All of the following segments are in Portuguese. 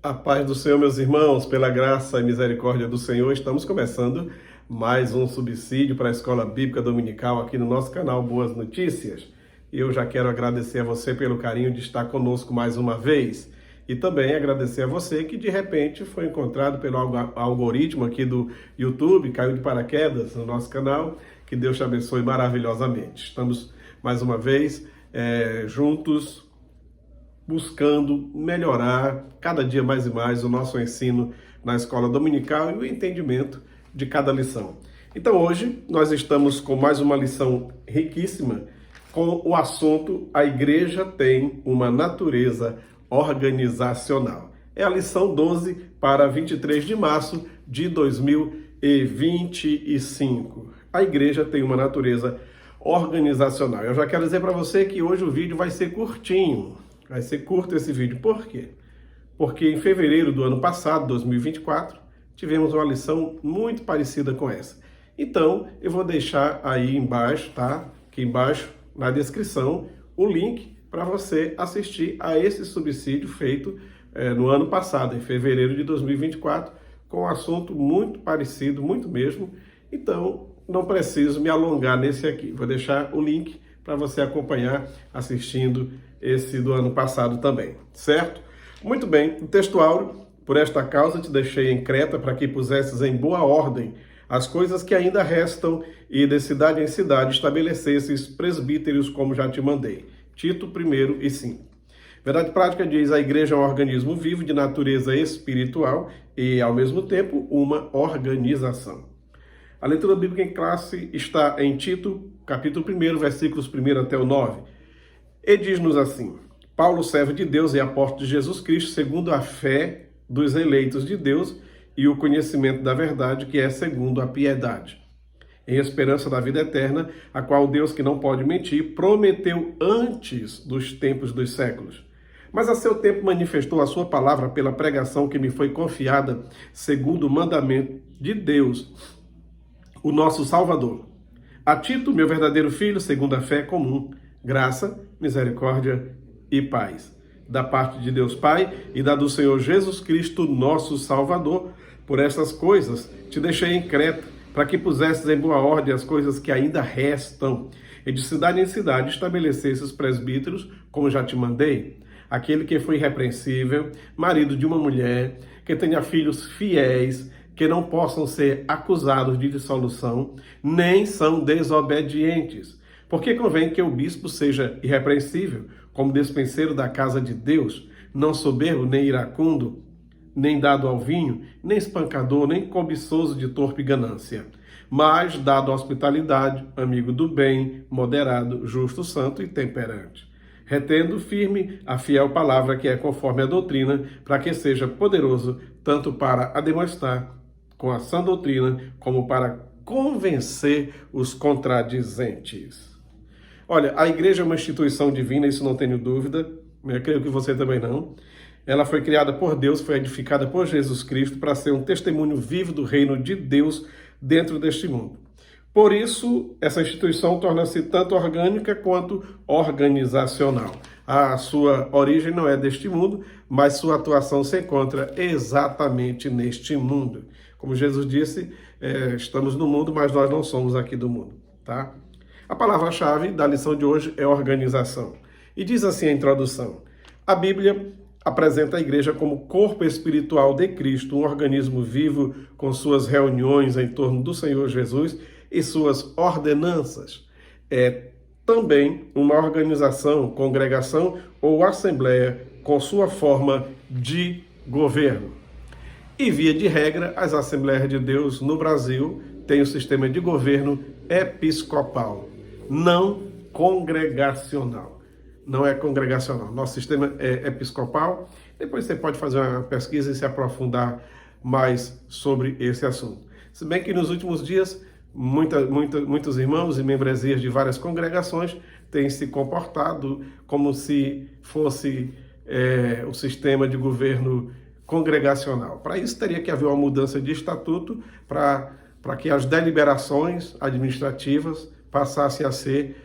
A paz do Senhor, meus irmãos, pela graça e misericórdia do Senhor, estamos começando mais um subsídio para a Escola Bíblica Dominical aqui no nosso canal Boas Notícias. E eu já quero agradecer a você pelo carinho de estar conosco mais uma vez. E também agradecer a você que de repente foi encontrado pelo algoritmo aqui do YouTube, caiu de paraquedas no nosso canal. Que Deus te abençoe maravilhosamente. Estamos mais uma vez juntos, buscando melhorar cada dia mais e mais o nosso ensino na escola dominical e o entendimento de cada lição. Então hoje nós estamos com mais uma lição riquíssima com o assunto A Igreja tem uma natureza organizacional. É a lição 12 para 23 de março de 2025. A Igreja tem uma natureza organizacional. Eu já quero dizer para você que hoje o vídeo vai ser curtinho. Vai ser curto esse vídeo. Por quê? Porque em fevereiro do ano passado, 2024, tivemos uma lição muito parecida com essa. Então, eu vou deixar aí embaixo, tá? Aqui embaixo, na descrição, o link para você assistir a esse subsídio feito no ano passado, em fevereiro de 2024, com um assunto muito parecido, muito mesmo. Então, não preciso me alongar nesse aqui. Vou deixar o link para você acompanhar assistindo esse do ano passado também, certo? Muito bem, o texto áureo, por esta causa te deixei em Creta para que pusesses em boa ordem as coisas que ainda restam e de cidade em cidade estabelecesses presbíteros como já te mandei. Tito 1 e 5. Verdade prática diz: a igreja é um organismo vivo de natureza espiritual e, ao mesmo tempo, uma organização. A leitura bíblica em classe está em Tito, capítulo 1, versículos 1 até o 9. E diz-nos assim: Paulo, servo de Deus e apóstolo de Jesus Cristo, segundo a fé dos eleitos de Deus e o conhecimento da verdade, que é segundo a piedade, em esperança da vida eterna, a qual Deus, que não pode mentir, prometeu antes dos tempos dos séculos. Mas a seu tempo manifestou a sua palavra pela pregação que me foi confiada, segundo o mandamento de Deus, o nosso Salvador. A Tito, meu verdadeiro filho, segundo a fé comum, graça, misericórdia e paz, da parte de Deus Pai e da do Senhor Jesus Cristo, nosso Salvador. Por estas coisas te deixei em Creta, para que pusesses em boa ordem as coisas que ainda restam, e de cidade em cidade estabelecesses presbíteros, como já te mandei. Aquele que foi irrepreensível, marido de uma mulher, que tenha filhos fiéis, que não possam ser acusados de dissolução, nem são desobedientes. Porque convém que o bispo seja irrepreensível, como despenseiro da casa de Deus, não soberbo nem iracundo, nem dado ao vinho, nem espancador, nem cobiçoso de torpe ganância, mas dado à hospitalidade, amigo do bem, moderado, justo, santo e temperante, retendo firme a fiel palavra que é conforme a doutrina, para que seja poderoso tanto para ademoestar com a sã doutrina, como para convencer os contradizentes. Olha, a igreja é uma instituição divina, isso não tenho dúvida, eu creio que você também não. Ela foi criada por Deus, foi edificada por Jesus Cristo para ser um testemunho vivo do reino de Deus dentro deste mundo. Por isso, essa instituição torna-se tanto orgânica quanto organizacional. A sua origem não é deste mundo, mas sua atuação se encontra exatamente neste mundo. Como Jesus disse, estamos no mundo, mas nós não somos aqui do mundo, tá? A palavra-chave da lição de hoje é organização. E diz assim a introdução: a Bíblia apresenta a igreja como corpo espiritual de Cristo, um organismo vivo com suas reuniões em torno do Senhor Jesus e suas ordenanças. É também uma organização, congregação ou assembleia com sua forma de governo. E, via de regra, as Assembleias de Deus no Brasil têm o sistema de governo episcopal, não congregacional. Não é congregacional. Nosso sistema é episcopal. Depois você pode fazer uma pesquisa e se aprofundar mais sobre esse assunto. Se bem que nos últimos dias, muitos irmãos e membresias de várias congregações têm se comportado como se fosse o sistema de governo congregacional. Para isso, teria que haver uma mudança de estatuto para que as deliberações administrativas passassem a ser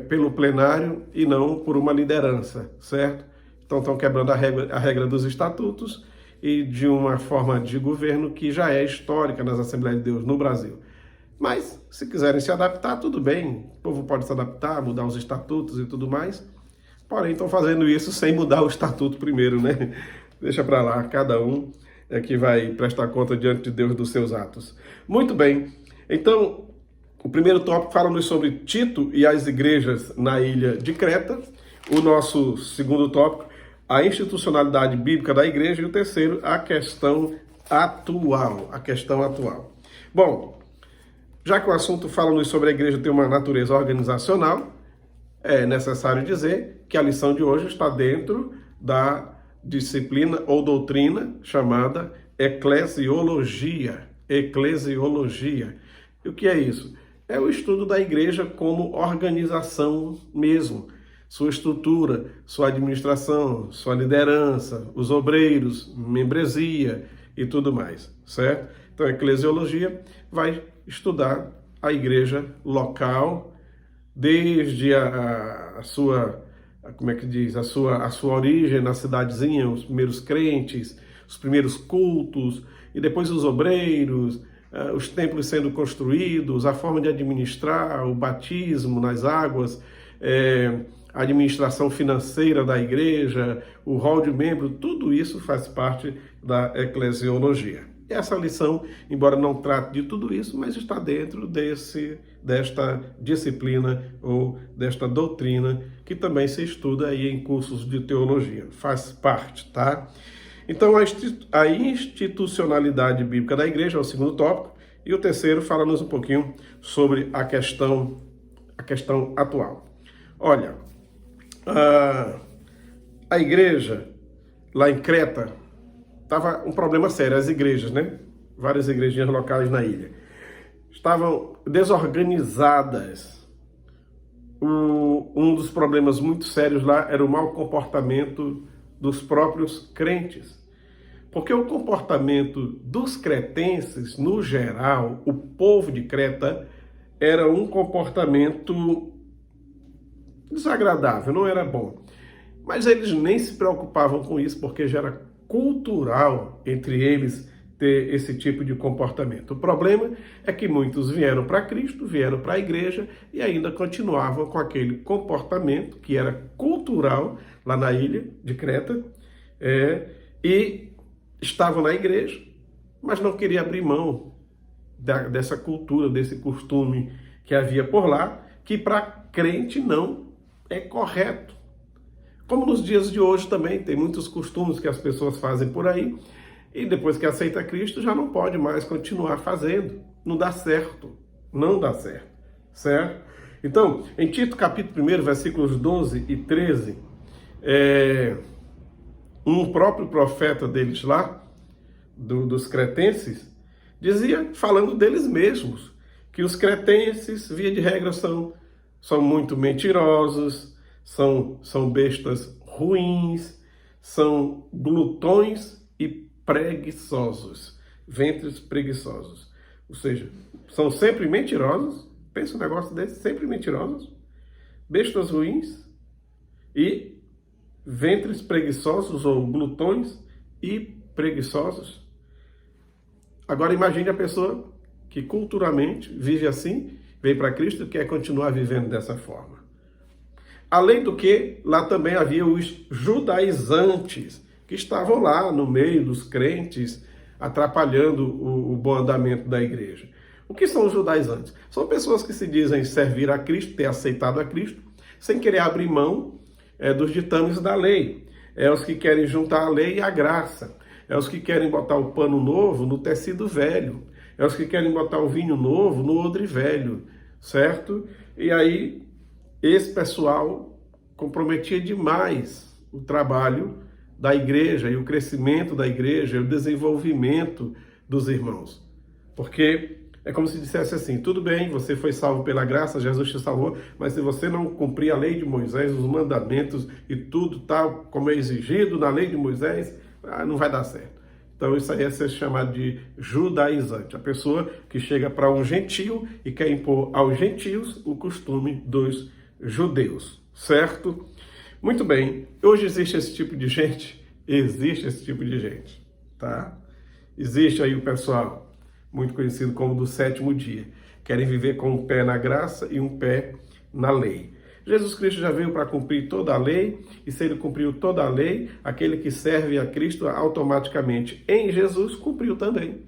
pelo plenário e não por uma liderança, certo? Então estão quebrando a regra dos estatutos e de uma forma de governo que já é histórica nas Assembleias de Deus no Brasil. Mas, se quiserem se adaptar, tudo bem. O povo pode se adaptar, mudar os estatutos e tudo mais. Porém, estão fazendo isso sem mudar o estatuto primeiro, né? Deixa para lá, cada um é que vai prestar conta diante de Deus dos seus atos. Muito bem. Então, o primeiro tópico fala-nos sobre Tito e as igrejas na ilha de Creta. O nosso segundo tópico, a institucionalidade bíblica da igreja. E o terceiro, a questão atual. Bom, já que o assunto fala-nos sobre a igreja ter uma natureza organizacional, é necessário dizer que a lição de hoje está dentro da disciplina ou doutrina chamada eclesiologia. Eclesiologia. E o que é isso? É o estudo da igreja como organização mesmo. Sua estrutura, sua administração, sua liderança, os obreiros, membresia e tudo mais, certo? Então a eclesiologia vai estudar a igreja local, desde a sua, como é que diz, a sua origem na cidadezinha, os primeiros crentes, os primeiros cultos, e depois os obreiros, os templos sendo construídos, a forma de administrar, o batismo nas águas, a administração financeira da igreja, o rol de membro, tudo isso faz parte da eclesiologia. Essa lição, embora não trate de tudo isso, mas está dentro desta disciplina ou desta doutrina que também se estuda aí em cursos de teologia. Faz parte, tá? Então, a institucionalidade bíblica da igreja é o segundo tópico, e o terceiro fala-nos um pouquinho sobre a questão atual. Olha, a igreja lá em Creta estava um problema sério, as igrejas, né? Várias igrejinhas locais na ilha estavam desorganizadas. Um dos problemas muito sérios lá era o mau comportamento dos próprios crentes. Porque o comportamento dos cretenses, no geral, o povo de Creta, era um comportamento desagradável, não era bom. Mas eles nem se preocupavam com isso, porque já era cultural entre eles ter esse tipo de comportamento. O problema é que muitos vieram para Cristo, vieram para a igreja e ainda continuavam com aquele comportamento que era cultural lá na ilha de Creta, e estavam na igreja, mas não queriam abrir mão dessa cultura, desse costume que havia por lá, que para crente não é correto. Como nos dias de hoje também, tem muitos costumes que as pessoas fazem por aí, e depois que aceita Cristo já não pode mais continuar fazendo. Não dá certo. Não dá certo. Certo? Então, em Tito capítulo 1, versículos 12 e 13, um próprio profeta deles lá, dos cretenses, dizia, falando deles mesmos, que os cretenses, via de regra, são muito mentirosos, são bestas ruins, são glutões e preguiçosos, ventres preguiçosos. Ou seja, são sempre mentirosos, pensa um negócio desse, sempre mentirosos, bestas ruins e ventres preguiçosos ou glutões e preguiçosos. Agora imagine a pessoa que culturalmente vive assim, veio para Cristo e quer continuar vivendo dessa forma. Além do que, lá também havia os judaizantes, que estavam lá no meio dos crentes, atrapalhando o bom andamento da igreja. O que são os judaizantes? São pessoas que se dizem servir a Cristo, ter aceitado a Cristo, sem querer abrir mão dos ditames da lei. É os que querem juntar a lei e a graça. É os que querem botar o pano novo no tecido velho. É os que querem botar o vinho novo no odre velho, certo? E aí, esse pessoal comprometia demais o trabalho da igreja e o crescimento da igreja e o desenvolvimento dos irmãos. Porque é como se dissesse assim, tudo bem, você foi salvo pela graça, Jesus te salvou, mas se você não cumprir a lei de Moisés, os mandamentos e tudo tal como é exigido na lei de Moisés, não vai dar certo. Então isso aí é ser chamado de judaizante, a pessoa que chega para um gentio e quer impor aos gentios o costume dos judeus, certo? Muito bem, hoje existe esse tipo de gente? Existe esse tipo de gente, tá? Existe aí o pessoal, muito conhecido como do sétimo dia, querem viver com um pé na graça e um pé na lei. Jesus Cristo já veio para cumprir toda a lei, e se ele cumpriu toda a lei, aquele que serve a Cristo automaticamente em Jesus cumpriu também.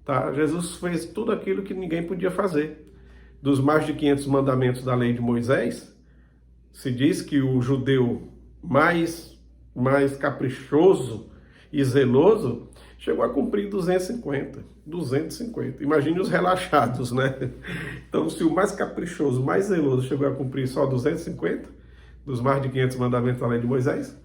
Tá? Jesus fez tudo aquilo que ninguém podia fazer. Dos mais de 500 mandamentos da lei de Moisés, se diz que o judeu mais caprichoso e zeloso chegou a cumprir 250. Imagine os relaxados, né? Então, se o mais caprichoso, mais zeloso chegou a cumprir só 250, dos mais de 500 mandamentos da lei de Moisés,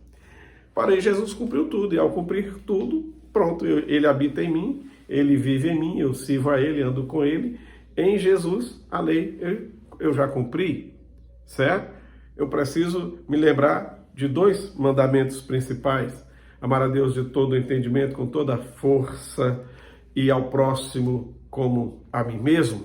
porém Jesus cumpriu tudo, e ao cumprir tudo, pronto, ele habita em mim, ele vive em mim, eu sirvo a ele, ando com ele. Em Jesus, a lei eu já cumpri, certo? Eu preciso me lembrar de 2 mandamentos principais: amar a Deus de todo o entendimento, com toda a força, e ao próximo como a mim mesmo.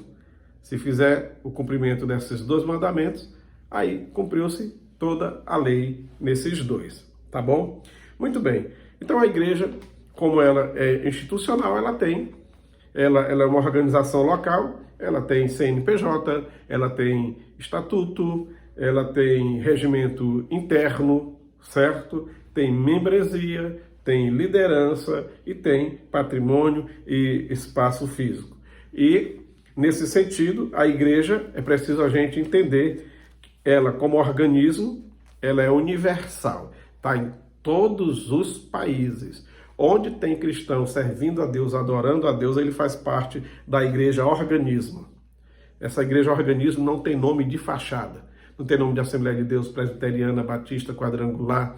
Se fizer o cumprimento desses 2 mandamentos, aí cumpriu-se toda a lei nesses 2, tá bom? Muito bem. Então a igreja, como ela é institucional, ela é uma organização local, ela tem CNPJ, ela tem estatuto, ela tem regimento interno, certo? Tem membresia, tem liderança e tem patrimônio e espaço físico. E, nesse sentido, a igreja, é preciso a gente entender, ela como organismo, ela é universal, está em todos os países. Onde tem cristão servindo a Deus, adorando a Deus, ele faz parte da igreja organismo. Essa igreja organismo não tem nome de fachada. Não tem nome de Assembleia de Deus, Presbiteriana, Batista, Quadrangular,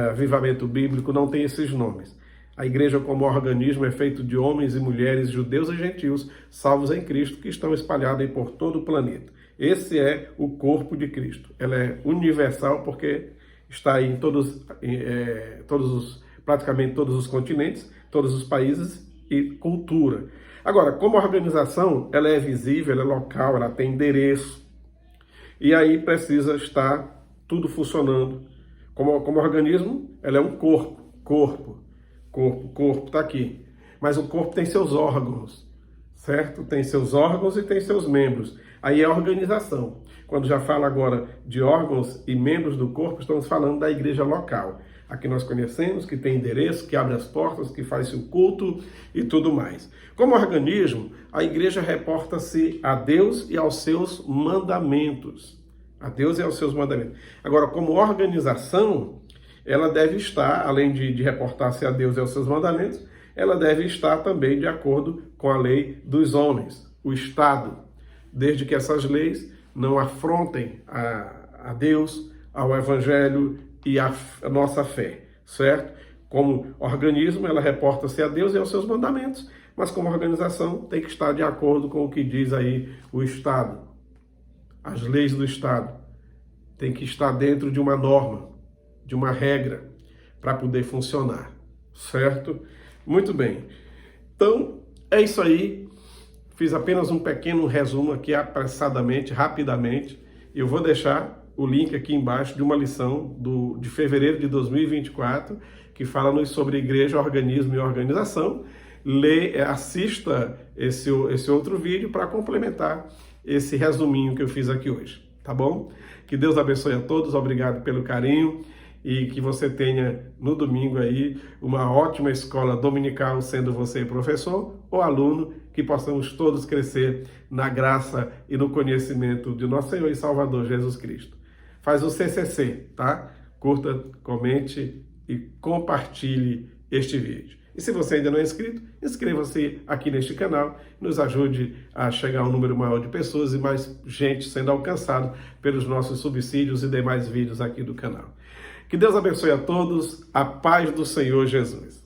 Avivamento Bíblico, não tem esses nomes. A igreja como organismo é feito de homens e mulheres, judeus e gentios, salvos em Cristo, que estão espalhados aí por todo o planeta. Esse é o corpo de Cristo. Ela é universal porque está aí em praticamente todos os continentes, todos os países e cultura. Agora, como organização, ela é visível, ela é local, ela tem endereço. E aí precisa estar tudo funcionando. Como organismo, ela é um corpo está aqui. Mas o corpo tem seus órgãos, certo? Tem seus órgãos e tem seus membros. Aí é a organização. Quando já fala agora de órgãos e membros do corpo, estamos falando da igreja local. Aqui nós conhecemos, que tem endereço, que abre as portas, que faz o culto e tudo mais. Como organismo, a igreja reporta-se a Deus e aos seus mandamentos. A Deus e aos seus mandamentos. Agora, como organização, ela deve estar, além de reportar-se a Deus e aos seus mandamentos, ela deve estar também de acordo com a lei dos homens, o Estado, desde que essas leis não afrontem a Deus, ao Evangelho e a nossa fé, certo? Como organismo, ela reporta-se a Deus e aos seus mandamentos, mas como organização tem que estar de acordo com o que diz aí o Estado. As leis do Estado tem que estar dentro de uma norma, de uma regra, para poder funcionar, certo? Muito bem. Então, é isso aí. Fiz apenas um pequeno resumo aqui, apressadamente, rapidamente. Eu vou deixar o link aqui embaixo de uma lição de fevereiro de 2024, que fala sobre igreja, organismo e organização. Assista esse outro vídeo para complementar esse resuminho que eu fiz aqui hoje, tá bom? Que Deus abençoe a todos, obrigado pelo carinho e que você tenha no domingo aí uma ótima escola dominical, sendo você professor ou aluno, que possamos todos crescer na graça e no conhecimento de nosso Senhor e Salvador Jesus Cristo. Faz o CCC, tá? Curta, comente e compartilhe este vídeo. E se você ainda não é inscrito, inscreva-se aqui neste canal, nos ajude a chegar a um número maior de pessoas e mais gente sendo alcançado pelos nossos subsídios e demais vídeos aqui do canal. Que Deus abençoe a todos, a paz do Senhor Jesus.